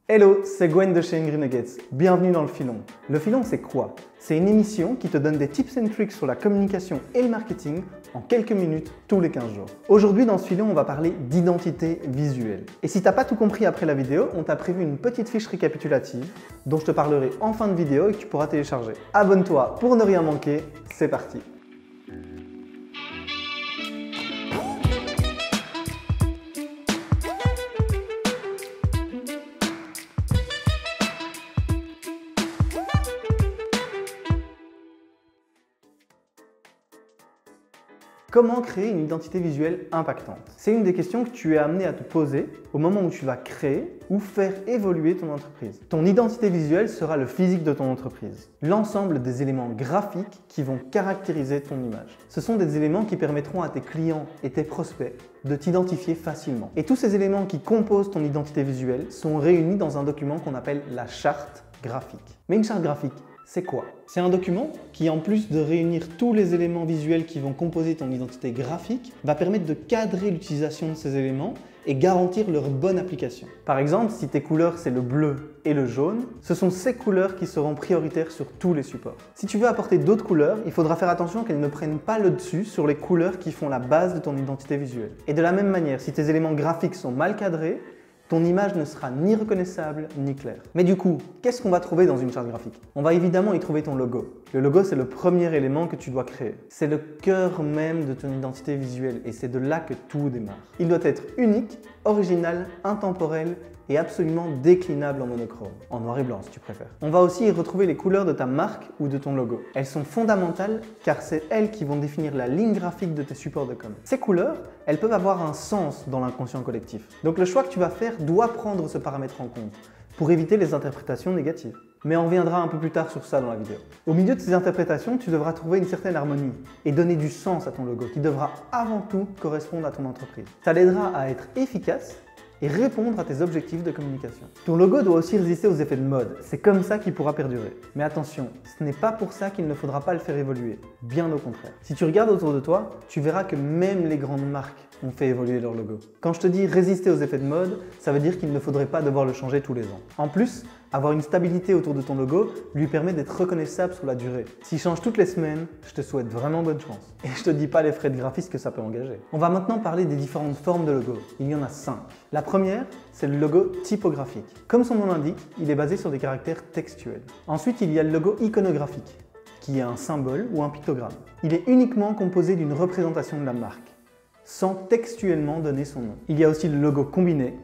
Hello, c'est Gwen de chez Angry Nuggets. Bienvenue dans Le Filon. Le Filon, c'est quoi? C'est une émission qui te donne des tips and tricks sur la communication et le marketing en quelques minutes tous les 15 jours. Aujourd'hui, dans ce filon, on va parler d'identité visuelle. Et si t'as pas tout compris après la vidéo, on t'a prévu une petite fiche récapitulative dont je te parlerai en fin de vidéo et que tu pourras télécharger. Abonne-toi pour ne rien manquer, c'est parti. Comment créer une identité visuelle impactante? C'est une des questions que tu es amené à te poser au moment où tu vas créer ou faire évoluer ton entreprise. Ton identité visuelle sera le physique de ton entreprise, l'ensemble des éléments graphiques qui vont caractériser ton image. Ce sont des éléments qui permettront à tes clients et tes prospects de t'identifier facilement. Et tous ces éléments qui composent ton identité visuelle sont réunis dans un document qu'on appelle la charte graphique. Mais une charte graphique, c'est quoi? C'est un document qui, en plus de réunir tous les éléments visuels qui vont composer ton identité graphique, va permettre de cadrer l'utilisation de ces éléments et garantir leur bonne application. Par exemple, si tes couleurs c'est le bleu et le jaune, ce sont ces couleurs qui seront prioritaires sur tous les supports. Si tu veux apporter d'autres couleurs, il faudra faire attention qu'elles ne prennent pas le dessus sur les couleurs qui font la base de ton identité visuelle. Et de la même manière, si tes éléments graphiques sont mal cadrés, ton image ne sera ni reconnaissable ni claire. Mais du coup, qu'est-ce qu'on va trouver dans une charte graphique? On va évidemment y trouver ton logo. Le logo, c'est le premier élément que tu dois créer. C'est le cœur même de ton identité visuelle et c'est de là que tout démarre. Il doit être unique, original, intemporel et absolument déclinable en monochrome, en noir et blanc si tu préfères. On va aussi y retrouver les couleurs de ta marque ou de ton logo. Elles sont fondamentales car c'est elles qui vont définir la ligne graphique de tes supports de com. Ces couleurs, elles peuvent avoir un sens dans l'inconscient collectif. Donc le choix que tu vas faire doit prendre ce paramètre en compte pour éviter les interprétations négatives. Mais on reviendra un peu plus tard sur ça dans la vidéo. Au milieu de ces interprétations, tu devras trouver une certaine harmonie et donner du sens à ton logo qui devra avant tout correspondre à ton entreprise. Ça l'aidera à être efficace et répondre à tes objectifs de communication. Ton logo doit aussi résister aux effets de mode, c'est comme ça qu'il pourra perdurer. Mais attention, ce n'est pas pour ça qu'il ne faudra pas le faire évoluer, bien au contraire. Si tu regardes autour de toi, tu verras que même les grandes marques ont fait évoluer leur logo. Quand je te dis résister aux effets de mode, ça veut dire qu'il ne faudrait pas devoir le changer tous les ans. En plus, avoir une stabilité autour de ton logo lui permet d'être reconnaissable sur la durée. S'il change toutes les semaines, je te souhaite vraiment bonne chance. Et je te dis pas les frais de graphiste que ça peut engager. On va maintenant parler des différentes formes de logo. Il y en a 5. La première, c'est le logo typographique. Comme son nom l'indique, il est basé sur des caractères textuels. Ensuite, il y a le logo iconographique, qui est un symbole ou un pictogramme. Il est uniquement composé d'une représentation de la marque, sans textuellement donner son nom. Il y a aussi le logo combiné,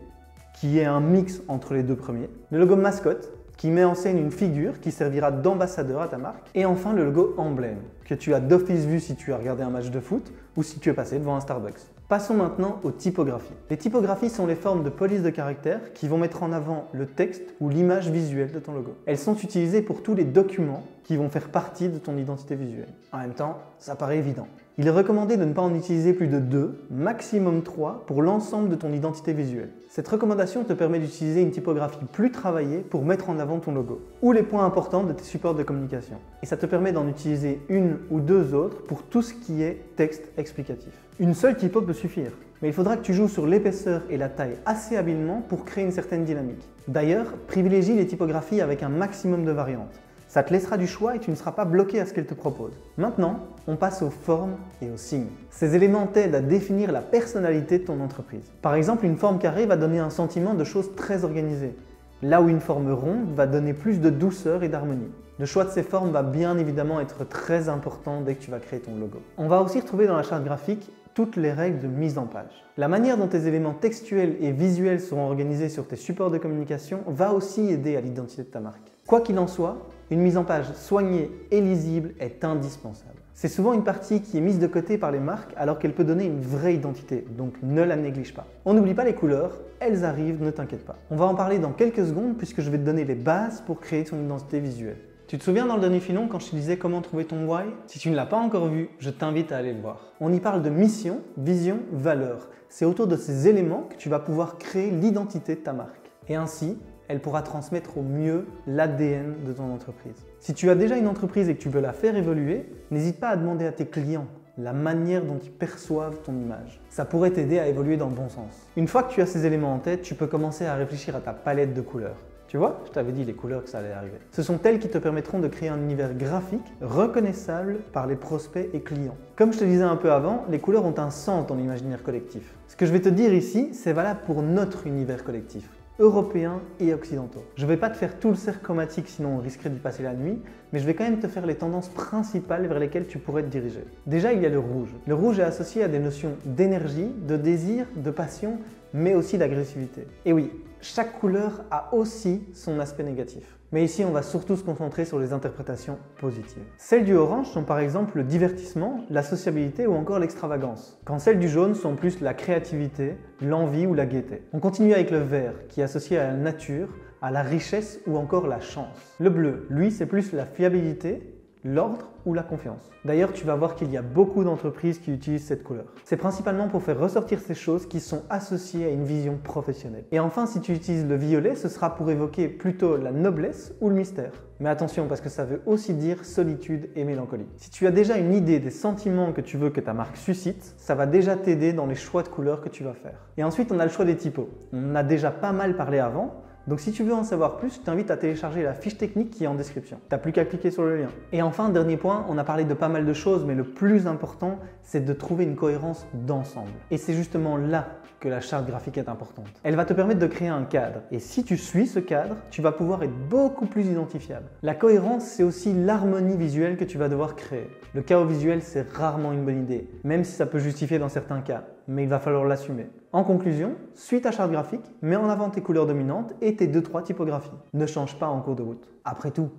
qui est un mix entre les deux premiers. Le logo mascotte, qui met en scène une figure qui servira d'ambassadeur à ta marque. Et enfin, le logo emblème, que tu as d'office vu si tu as regardé un match de foot ou si tu es passé devant un Starbucks. Passons maintenant aux typographies. Les typographies sont les formes de police de caractères qui vont mettre en avant le texte ou l'image visuelle de ton logo. Elles sont utilisées pour tous les documents qui vont faire partie de ton identité visuelle. En même temps, ça paraît évident. Il est recommandé de ne pas en utiliser plus de 2, maximum 3 pour l'ensemble de ton identité visuelle. Cette recommandation te permet d'utiliser une typographie plus travaillée pour mettre en avant ton logo ou les points importants de tes supports de communication. Et ça te permet d'en utiliser une ou deux autres pour tout ce qui est texte explicatif. Une seule typo peut suffire, mais il faudra que tu joues sur l'épaisseur et la taille assez habilement pour créer une certaine dynamique. D'ailleurs, privilégie les typographies avec un maximum de variantes. Ça te laissera du choix et tu ne seras pas bloqué à ce qu'elle te propose. Maintenant, on passe aux formes et aux signes. Ces éléments t'aident à définir la personnalité de ton entreprise. Par exemple, une forme carrée va donner un sentiment de choses très organisées, là où une forme ronde va donner plus de douceur et d'harmonie. Le choix de ces formes va bien évidemment être très important dès que tu vas créer ton logo. On va aussi retrouver dans la charte graphique toutes les règles de mise en page. La manière dont tes éléments textuels et visuels seront organisés sur tes supports de communication va aussi aider à l'identité de ta marque. Quoi qu'il en soit, une mise en page soignée et lisible est indispensable. C'est souvent une partie qui est mise de côté par les marques alors qu'elle peut donner une vraie identité, donc ne la néglige pas. On n'oublie pas les couleurs, elles arrivent, ne t'inquiète pas. On va en parler dans quelques secondes puisque je vais te donner les bases pour créer ton identité visuelle. Tu te souviens dans le dernier filon quand je te disais comment trouver ton why? Si tu ne l'as pas encore vu, je t'invite à aller le voir. On y parle de mission, vision, valeur. C'est autour de ces éléments que tu vas pouvoir créer l'identité de ta marque. Et ainsi, elle pourra transmettre au mieux l'ADN de ton entreprise. Si tu as déjà une entreprise et que tu veux la faire évoluer, n'hésite pas à demander à tes clients la manière dont ils perçoivent ton image. Ça pourrait t'aider à évoluer dans le bon sens. Une fois que tu as ces éléments en tête, tu peux commencer à réfléchir à ta palette de couleurs. Tu vois, je t'avais dit les couleurs que ça allait arriver. Ce sont elles qui te permettront de créer un univers graphique reconnaissable par les prospects et clients. Comme je te disais un peu avant, les couleurs ont un sens dans l'imaginaire collectif. Ce que je vais te dire ici, c'est valable pour notre univers collectif, européens et occidentaux. Je ne vais pas te faire tout le cercle chromatique sinon on risquerait d'y passer la nuit, mais je vais quand même te faire les tendances principales vers lesquelles tu pourrais te diriger. Déjà, il y a le rouge. Le rouge est associé à des notions d'énergie, de désir, de passion, mais aussi d'agressivité. Et oui, chaque couleur a aussi son aspect négatif. Mais ici, on va surtout se concentrer sur les interprétations positives. Celles du orange sont par exemple le divertissement, la sociabilité ou encore l'extravagance, quand celles du jaune sont plus la créativité, l'envie ou la gaieté. On continue avec le vert, qui est associé à la nature, à la richesse ou encore la chance. Le bleu, lui, c'est plus la fiabilité, l'ordre ou la confiance. D'ailleurs, tu vas voir qu'il y a beaucoup d'entreprises qui utilisent cette couleur. C'est principalement pour faire ressortir ces choses qui sont associées à une vision professionnelle. Et enfin, si tu utilises le violet, ce sera pour évoquer plutôt la noblesse ou le mystère. Mais attention, parce que ça veut aussi dire solitude et mélancolie. Si tu as déjà une idée des sentiments que tu veux que ta marque suscite, ça va déjà t'aider dans les choix de couleurs que tu vas faire. Et ensuite, on a le choix des typos. On en a déjà pas mal parlé avant. Donc si tu veux en savoir plus, je t'invite à télécharger la fiche technique qui est en description. Tu n'as plus qu'à cliquer sur le lien. Et enfin, dernier point, on a parlé de pas mal de choses, mais le plus important, c'est de trouver une cohérence d'ensemble. Et c'est justement là que la charte graphique est importante. Elle va te permettre de créer un cadre. Et si tu suis ce cadre, tu vas pouvoir être beaucoup plus identifiable. La cohérence, c'est aussi l'harmonie visuelle que tu vas devoir créer. Le chaos visuel, c'est rarement une bonne idée, même si ça peut justifier dans certains cas. Mais il va falloir l'assumer. En conclusion, suis ta charte graphique, mets en avant tes couleurs dominantes et tes 2-3 typographies. Ne change pas en cours de route. Après tout,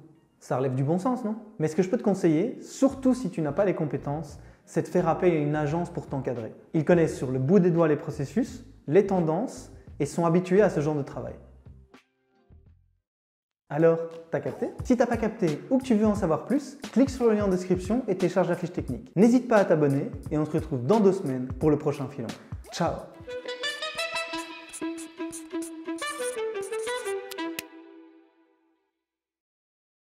ça relève du bon sens, non? Mais ce que je peux te conseiller, surtout si tu n'as pas les compétences, c'est de faire appel à une agence pour t'encadrer. Ils connaissent sur le bout des doigts les processus, les tendances et sont habitués à ce genre de travail. Alors, t'as capté? Si t'as pas capté ou que tu veux en savoir plus, clique sur le lien en description et télécharge la fiche technique. N'hésite pas à t'abonner et on se retrouve dans 2 semaines pour le prochain filon. Ciao!